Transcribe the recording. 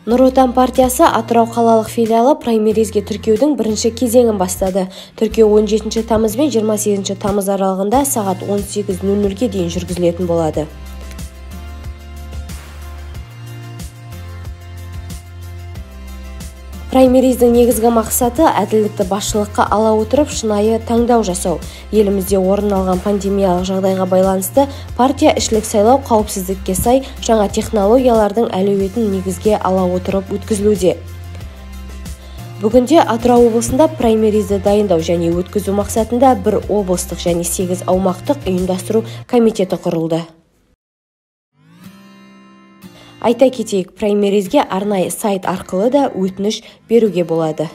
Нұр Отан партиясы Атырау қалалық филиалы праймеризге тіркеудің бірінші кезеңін бастады. Тіркеу 17 тамыз бен 28 тамыз аралығында сағат 18:00-ге дейін жүргізілетін болады. Праймериздің негізгі мақсаты әділдікті басшылыққа ала отырып шынайы таңдау жасау. Елімізде орын алған пандемиялық жағдайға байланысты партия ішілік сайлау қауіпсіздікке сай жаңа технологиялардың әлеуетін негізге ала отырып өткізілуде. Бүгінде Атырау облысында праймеризді дайындау және өткізу мақсатында бір облыстық және 8 аумақтық ұйымдастыру комитеті құрылды. Айта кетейік, праймеризге арнайы сайт арқылы да өтініш беруге болады.